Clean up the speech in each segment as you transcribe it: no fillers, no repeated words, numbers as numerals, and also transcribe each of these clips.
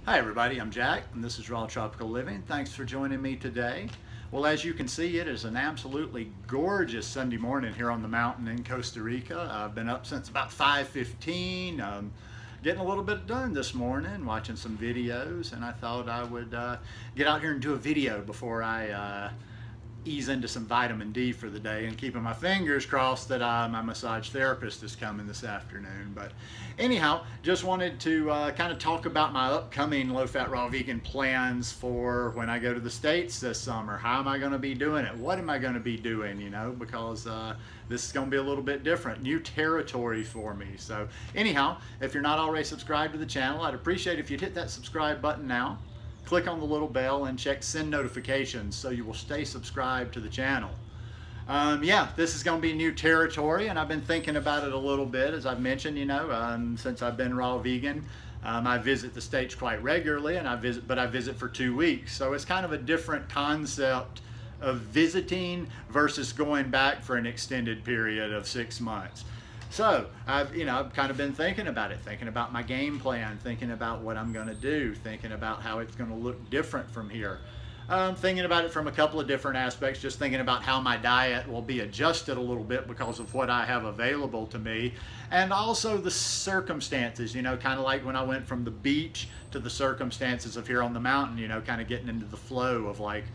Hi everybody, I'm Jack and this is Raw Tropical Living. Thanks for joining me today. Well, as you can see, it is an absolutely gorgeous Sunday morning here on the mountain in Costa Rica. I've been up since about 5:15, getting a little bit done this morning, watching some videos, and I thought I would get out here and do a video before I ease into some vitamin D for the day, and keeping my fingers crossed that my massage therapist is coming this afternoon. But anyhow, just wanted to kind of talk about my upcoming low-fat raw vegan plans for when I go to the States this summer. How am I going to be doing it? What am I going to be doing, you know, because this is going to be a little bit different, new territory for me. So anyhow, if you're not already subscribed to the channel, I'd appreciate if you'd hit that subscribe button now. Click on the little bell and check send notifications so you will stay subscribed to the channel. Yeah, this is going to be new territory, and I've been thinking about it a little bit. As I've mentioned, you know, since I've been raw vegan, I visit the States quite regularly, and I visit for 2 weeks. So it's kind of a different concept of visiting versus going back for an extended period of 6 months. So I've kind of been thinking about it, thinking about my game plan, thinking about what I'm going to do, thinking about how it's going to look different from here. Thinking about it from a couple of different aspects, just thinking about how my diet will be adjusted a little bit because of what I have available to me, and also the circumstances, you know, kind of like when I went from the beach to the circumstances of here on the mountain, you know, kind of getting into the flow of like,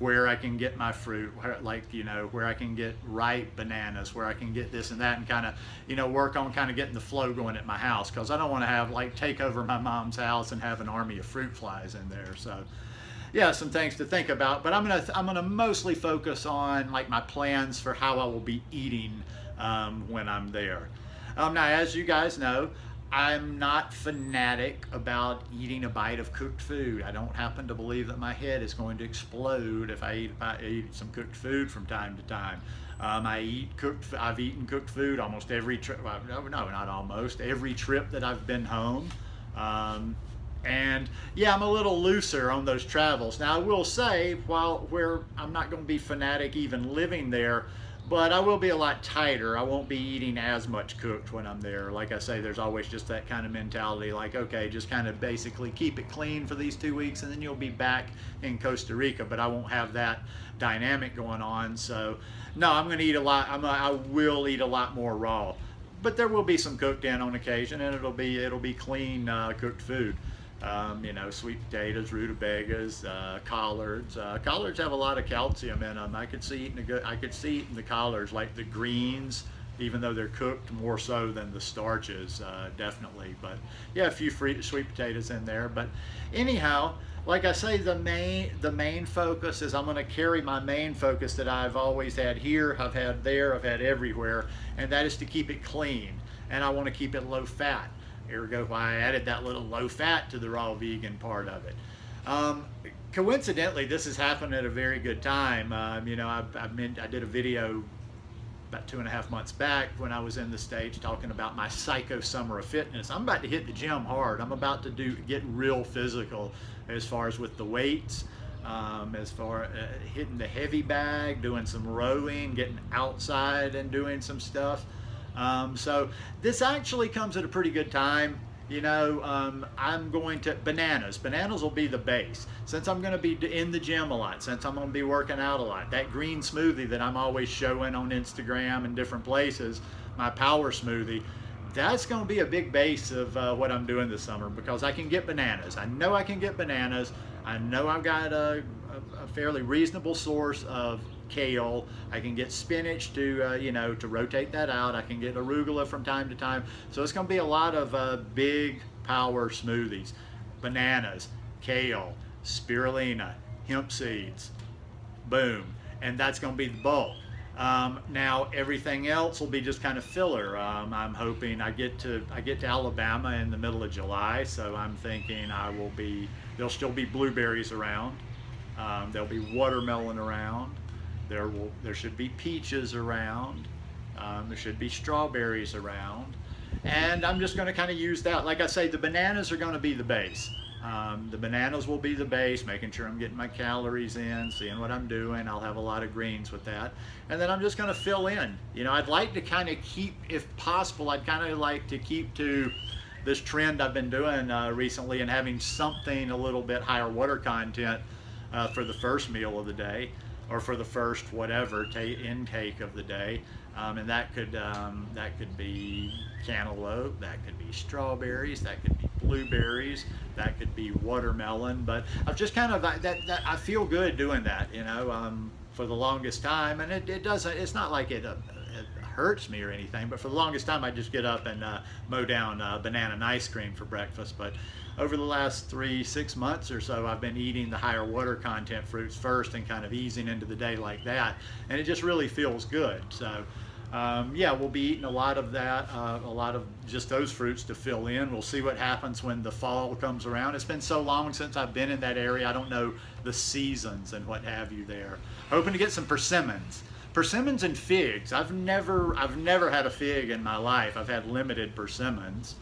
where I can get my fruit, where I can get ripe bananas, where I can get this and that, and kind of, you know, work on kind of getting the flow going at my house, because I don't want to have like take over my mom's house and have an army of fruit flies in there. So yeah, some things to think about, but I'm gonna mostly focus on like my plans for how I will be eating when I'm there. Now, as you guys know, I'm not fanatic about eating a bite of cooked food. I don't happen to believe that my head is going to explode if I eat some cooked food from time to time. I've eaten cooked food almost every trip. Well, no, not almost every trip that I've been home. And yeah, I'm a little looser on those travels. Now, I will say, where I'm not going to be fanatic even living there, but I will be a lot tighter. I won't be eating as much cooked when I'm there. Like I say, there's always just that kind of mentality, like, okay, just kind of basically keep it clean for these 2 weeks and then you'll be back in Costa Rica, but I won't have that dynamic going on. So no, I'm going to eat a lot. I will eat a lot more raw, but there will be some cooked in on occasion, and it'll be clean cooked food. You know, sweet potatoes, rutabagas, collards. Collards have a lot of calcium in them. I could see eating the collards, like the greens, even though they're cooked, more so than the starches, definitely. But yeah, a few sweet potatoes in there. But anyhow, like I say, the main focus is I'm going to carry my main focus that I've always had here, I've had there, I've had everywhere, and that is to keep it clean, and I want to keep it low fat. Ergo, why I added that little low fat to the raw vegan part of it. Coincidentally, this has happened at a very good time. You know, I did a video about 2.5 months back when I was in the States talking about my psycho summer of fitness. I'm about to hit the gym hard. I'm about to get real physical as far as with the weights, as far hitting the heavy bag, doing some rowing, getting outside and doing some stuff. So this actually comes at a pretty good time. You know, I'm going to, bananas will be the base. Since I'm going to be in the gym a lot, since I'm going to be working out a lot, that green smoothie that I'm always showing on Instagram and different places, my power smoothie, that's going to be a big base of what I'm doing this summer, because I can get bananas. I know I can get bananas. I know I've got a fairly reasonable source of kale. I can get spinach to you know, to rotate that out. I can get arugula from time to time. So it's going to be a lot of big power smoothies. Bananas, kale, spirulina, hemp seeds, boom, and that's going to be the bulk. Now everything else will be just kind of filler. I'm hoping I get to Alabama in the middle of July, so I'm thinking there'll still be blueberries around. There'll be watermelon around. There should be peaches around. There should be strawberries around. And I'm just going to kind of use that. Like I say, the bananas are going to be the base. The bananas will be the base, making sure I'm getting my calories in, seeing what I'm doing. I'll have a lot of greens with that. And then I'm just going to fill in. You know, I'd like to kind of keep, if possible, I'd kind of like to keep to this trend I've been doing recently and having something a little bit higher water content for the first meal of the day, or for the first whatever intake of the day, and that could be cantaloupe, that could be strawberries, that could be blueberries, that could be watermelon. But I've just kind of I feel good doing that, you know, for the longest time, and it doesn't. It's not like it hurts me or anything, but for the longest time I just get up and mow down banana and ice cream for breakfast. But over the last 6 months or so, I've been eating the higher water content fruits first and kind of easing into the day like that, and it just really feels good. So yeah, we'll be eating a lot of that, a lot of just those fruits to fill in. We'll see what happens when the fall comes around. It's been so long since I've been in that area, I don't know the seasons and what have you there. Hoping to get some persimmons. Persimmons and figs. I've never had a fig in my life. I've had limited persimmons.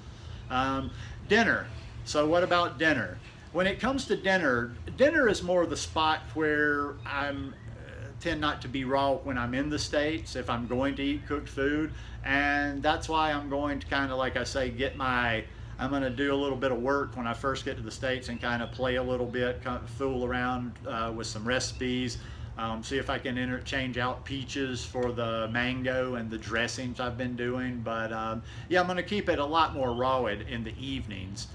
Dinner. So what about dinner? When it comes to dinner, dinner is more the spot where tend not to be raw when I'm in the States, if I'm going to eat cooked food. And that's why I'm going to kind of, like I say, I'm going to do a little bit of work when I first get to the States and kind of play a little bit, kind of fool around with some recipes. See if I can interchange out peaches for the mango and the dressings I've been doing. But yeah, I'm going to keep it a lot more raw in the evenings,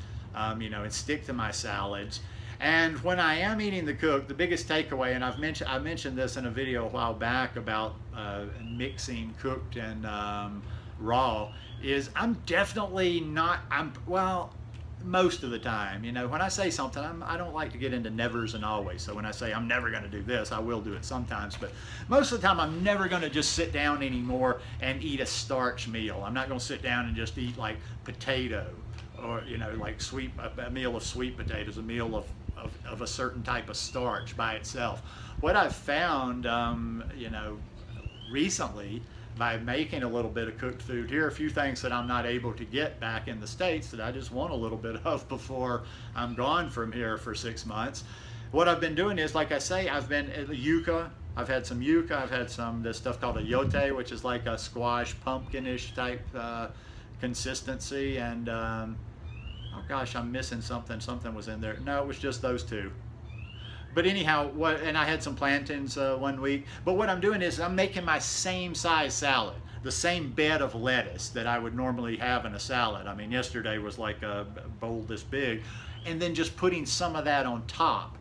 you know, and stick to my salads. And when I am eating the cooked, the biggest takeaway, and I mentioned this in a video a while back about mixing cooked and raw, is I'm definitely not, well, most of the time, you know, when I say something, I don't like to get into nevers and always. So when I say I'm never going to do this, I will do it sometimes. But most of the time, I'm never going to just sit down anymore and eat a starch meal. I'm not going to sit down and just eat like potato, or, you know, like a meal of sweet potatoes, a meal of a certain type of starch by itself. What I've found, you know, recently, by making a little bit of cooked food here, a few things that I'm not able to get back in the States that I just want a little bit of before I'm gone from here for 6 months. What I've been doing is, like I say, I've been yuca. I've had some yuca. I've had this stuff called a yote, which is like a squash pumpkinish type consistency. And oh gosh, I'm missing something. Something was in there. No, it was just those two. But anyhow, and I had some plantains 1 week. But what I'm doing is I'm making my same size salad, the same bed of lettuce that I would normally have in a salad. I mean, yesterday was like a bowl this big, and then just putting some of that on top.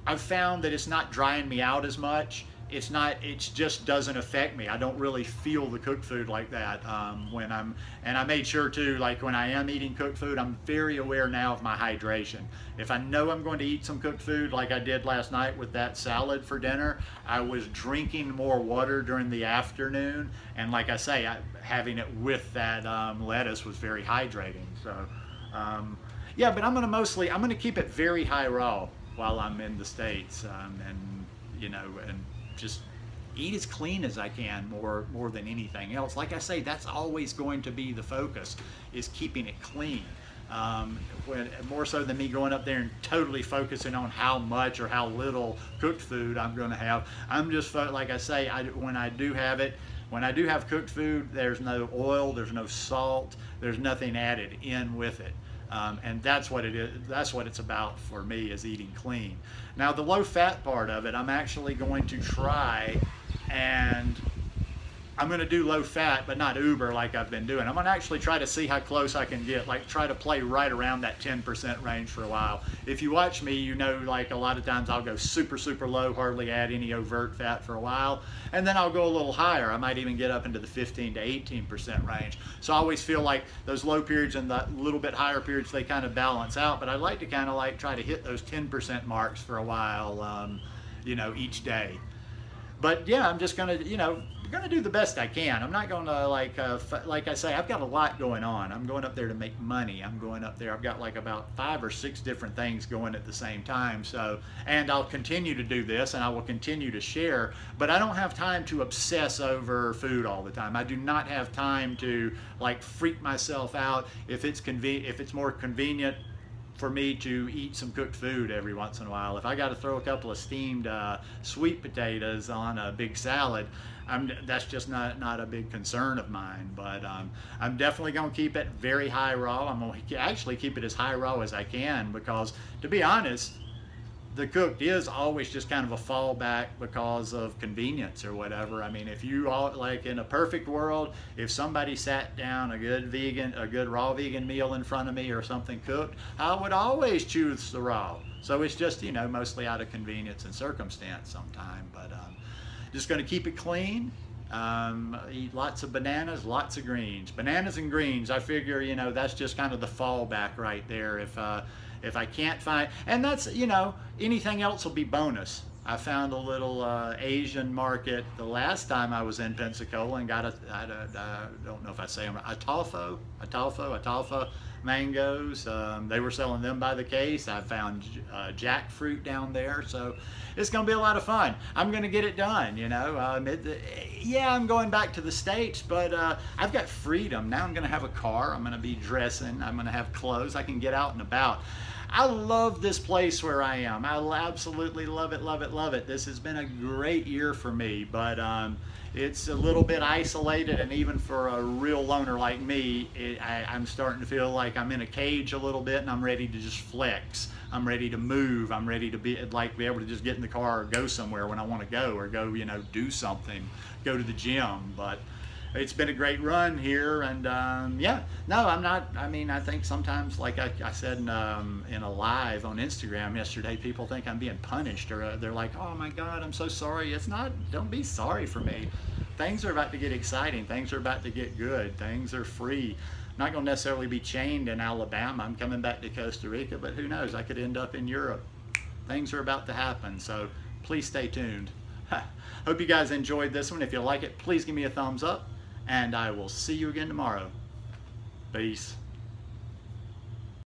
I've found that it's not drying me out as much. It just doesn't affect me. I don't really feel the cooked food like that and I made sure too, like when I am eating cooked food, I'm very aware now of my hydration. If I know I'm going to eat some cooked food, like I did last night with that salad for dinner, I was drinking more water during the afternoon, and like I say, having it with that lettuce was very hydrating. So yeah, but I'm going to keep it very high raw while I'm in the States, and you know, and just eat as clean as I can more than anything else. Like I say, that's always going to be the focus, is keeping it clean. More so than me going up there and totally focusing on how much or how little cooked food I'm going to have. I'm just, like I say, when I do have cooked food, there's no oil, there's no salt, there's nothing added in with it. And that's what it is. That's what it's about for me, is eating clean. Now the low fat part of it, I'm actually going to try, and I'm going to do low fat, but not uber like I've been doing. I'm going to actually try to see how close I can get, like try to play right around that 10% range for a while. If you watch me, you know, like a lot of times I'll go super, super low, hardly add any overt fat for a while, and then I'll go a little higher. I might even get up into the 15 to 18% range. So I always feel like those low periods and the little bit higher periods, they kind of balance out, but I'd like to kind of like try to hit those 10% marks for a while, you know, each day. But yeah, I'm just gonna, you know, gonna do the best I can. I'm not gonna like I say, I've got a lot going on. I'm going up there to make money. I'm going up there, I've got like about 5 or 6 different things going at the same time. So, and I'll continue to do this, and I will continue to share, but I don't have time to obsess over food all the time. I do not have time to like freak myself out if it's more convenient for me to eat some cooked food every once in a while. If I got to throw a couple of steamed sweet potatoes on a big salad, that's just not a big concern of mine. But I'm definitely going to keep it very high raw. I'm going to actually keep it as high raw as I can, because to be honest, the cooked is always just kind of a fallback because of convenience or whatever. I mean, if you all, like in a perfect world, if somebody sat down a good raw vegan meal in front of me or something cooked, I would always choose the raw. So it's just, you know, mostly out of convenience and circumstance sometime. But just going to keep it clean. Eat lots of bananas, lots of greens. Bananas and greens, I figure, you know, that's just kind of the fallback right there. If I can't find, and that's, you know, anything else will be bonus. I found a little Asian market the last time I was in Pensacola and got I don't know if I say them, Atalfa mangoes. They were selling them by the case. I found jackfruit down there, so it's going to be a lot of fun. I'm going to get it done, you know. Yeah, I'm going back to the States, but I've got freedom. Now I'm going to have a car. I'm going to be dressing. I'm going to have clothes. I can get out and about. I love this place where I am. I absolutely love it, love it, love it. This has been a great year for me, but it's a little bit isolated, and even for a real loner like me, I'm starting to feel like I'm in a cage a little bit, and I'm ready to just flex. I'm ready to move. I'm ready to be able to just get in the car or go somewhere when I want to go, or go, you know, do something, go to the gym. But it's been a great run here, and yeah, no, I'm not. I mean, I think sometimes, like I said in a live on Instagram yesterday, people think I'm being punished, or they're like, "Oh my God, I'm so sorry." It's not. Don't be sorry for me. Things are about to get exciting. Things are about to get good. Things are free. I'm not going to necessarily be chained in Alabama. I'm coming back to Costa Rica, but who knows? I could end up in Europe. Things are about to happen, so please stay tuned. Hope you guys enjoyed this one. If you like it, please give me a thumbs up. And I will see you again tomorrow. Peace.